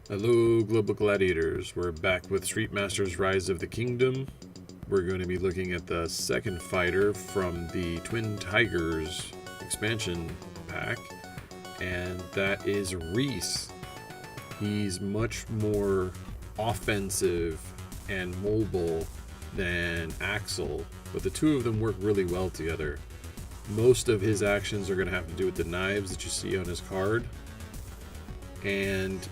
Hello, Global Gladiators. We're back with Street Masters Rise of the Kingdom. We're going to be looking at the second fighter from the Twin Tigers expansion pack, and that is Reese. He's much more offensive and mobile than Axel, but the two of them work really well together. Most of his actions are going to have to do with the knives that you see on his card, and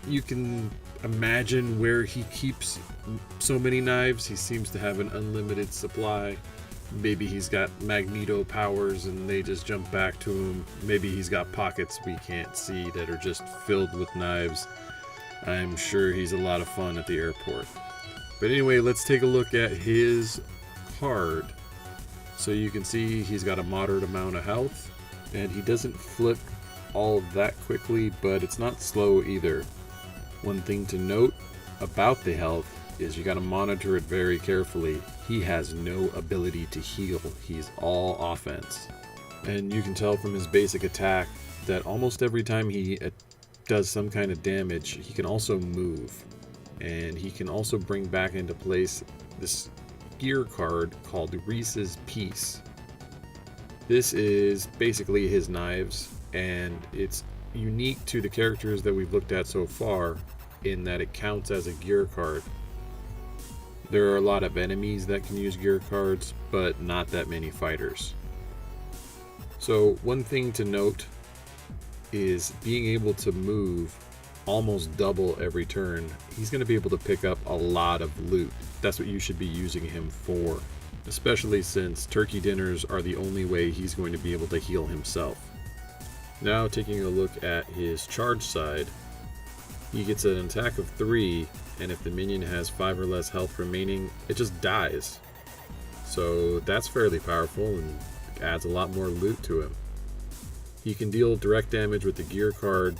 you can imagine where he keeps so many knives. He seems to have an unlimited supply. Maybe he's got magneto powers and they just jump back to him. Maybe he's got pockets we can't see that are just filled with knives. I'm sure he's a lot of fun at the airport. But anyway, let's take a look at his card. So you can see he's got a moderate amount of health, and he doesn't flip all that quickly, but it's not slow either. One thing to note about the health is you got to monitor it very carefully. He has no ability to heal. He's all offense. And you can tell from his basic attack that almost every time he does some kind of damage, he can also move. And he can also bring back into place this gear card called Reese's Piece. This is basically his knives, and it's unique to the characters that we've looked at so far in that it counts as a gear card. There are a lot of enemies that can use gear cards, but not that many fighters. So one thing to note is being able to move almost double every turn. He's going to be able to pick up a lot of loot. That's what you should be using him for, especially since turkey dinners are the only way he's going to be able to heal himself. Now taking a look at his charge side, he gets an attack of 3, and if the minion has 5 or less health remaining, it just dies. So that's fairly powerful and adds a lot more loot to him. He can deal direct damage with the gear card,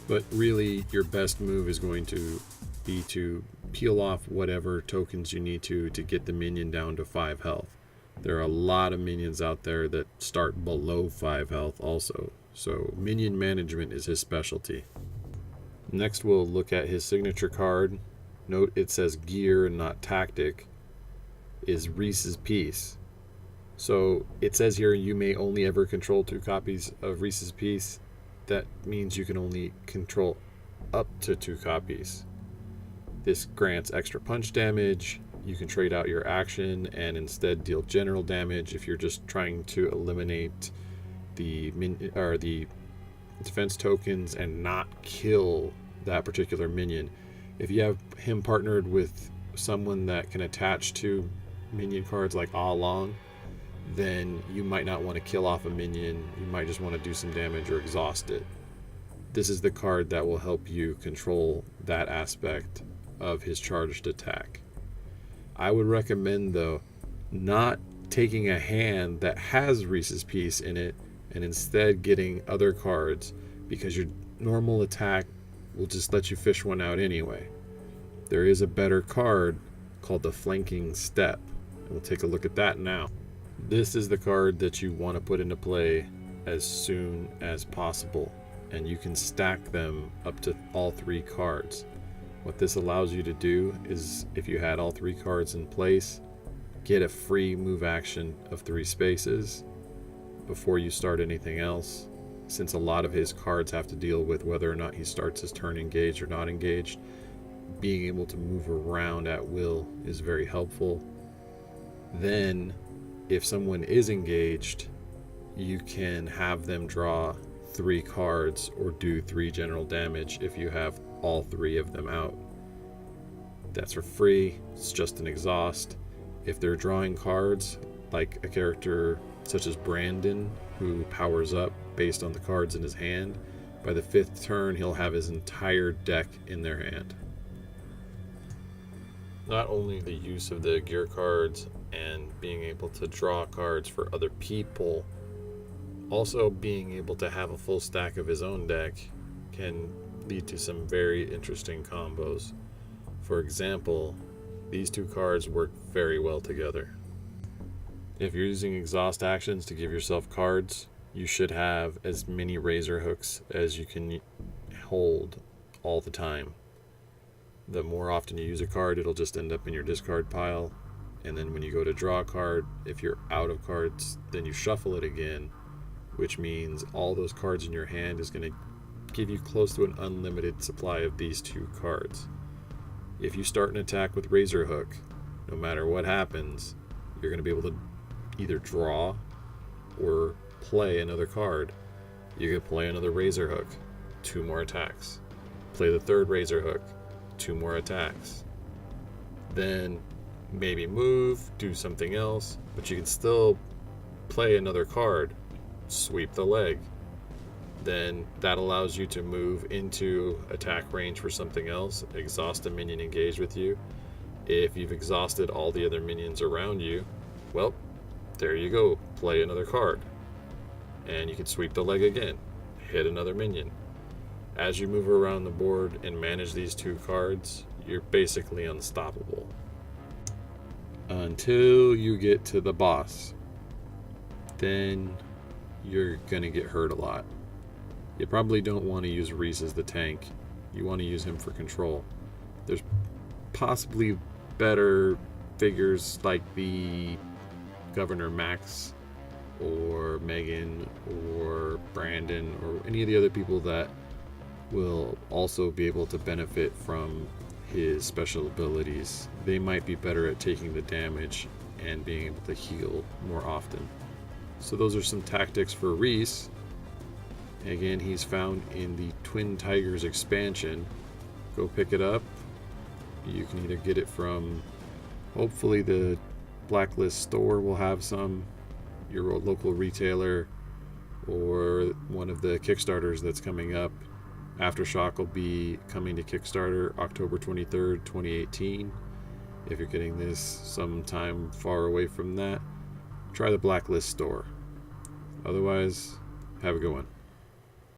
but really your best move is going to be to peel off whatever tokens you need to get the minion down to 5 health. There are a lot of minions out there that start below 5 health also, so minion management is his specialty. Next we'll look at his signature card. Note it says gear and not tactic. Is Reese's Piece. So it says here you may only ever control 2 copies of Reese's Piece. That means you can only control up to 2 copies. This grants extra punch damage. You can trade out your action and instead deal general damage if you're just trying to eliminate the defense tokens and not kill that particular minion. If you have him partnered with someone that can attach to minion cards like Ah Long, then you might not want to kill off a minion. You might just want to do some damage or exhaust it. This is the card that will help you control that aspect of his charged attack. I would recommend, though, not taking a hand that has Reese's Piece in it and instead getting other cards, because your normal attack will just let you fish one out anyway. There is a better card called the Flanking Step, and we'll take a look at that now. This is the card that you want to put into play as soon as possible, and you can stack them up to all 3 cards. What this allows you to do is, if you had all 3 cards in place, get a free move action of 3 spaces before you start anything else. Since a lot of his cards have to deal with whether or not he starts his turn engaged or not engaged, being able to move around at will is very helpful. Then, if someone is engaged, you can have them draw 3 cards or do 3 general damage if you have all 3 of them out. That's for free. It's just an exhaust. If they're drawing cards, like a character such as Brandon, who powers up based on the cards in his hand, by the 5th turn he'll have his entire deck in their hand. Not only the use of the gear cards and being able to draw cards for other people, also being able to have a full stack of his own deck can lead to some very interesting combos. For example, these 2 cards work very well together. If you're using exhaust actions to give yourself cards, you should have as many razor hooks as you can hold all the time. The more often you use a card, it'll just end up in your discard pile. And then when you go to draw a card, if you're out of cards, then you shuffle it again, which means all those cards in your hand is going to give you close to an unlimited supply of these two cards. If you start an attack with Razor Hook, no matter what happens, you're going to be able to either draw or play another card. You could play another Razor Hook, 2 more attacks. Play the third Razor Hook, 2 more attacks. Then maybe move, do something else, but you can still play another card, sweep the leg. Then that allows you to move into attack range for something else, exhaust a minion engaged with you. If you've exhausted all the other minions around you, well, there you go, play another card. And you can sweep the leg again, hit another minion. As you move around the board and manage these 2 cards, you're basically unstoppable. Until you get to the boss. Then you're gonna get hurt a lot. You probably don't want to use Reese as the tank. You want to use him for control. There's possibly better figures like the Governor Max or Megan or Brandon or any of the other people that will also be able to benefit from his special abilities. They might be better at taking the damage and being able to heal more often. So those are some tactics for Reese. Again, he's found in the Twin Tigers expansion. Go pick it up. You can either get it from, hopefully the Blacklist store will have some, your local retailer, or one of the Kickstarters that's coming up. Aftershock will be coming to Kickstarter October 23rd, 2018. If you're getting this sometime far away from that, try the Blacklist store. Otherwise, have a good one.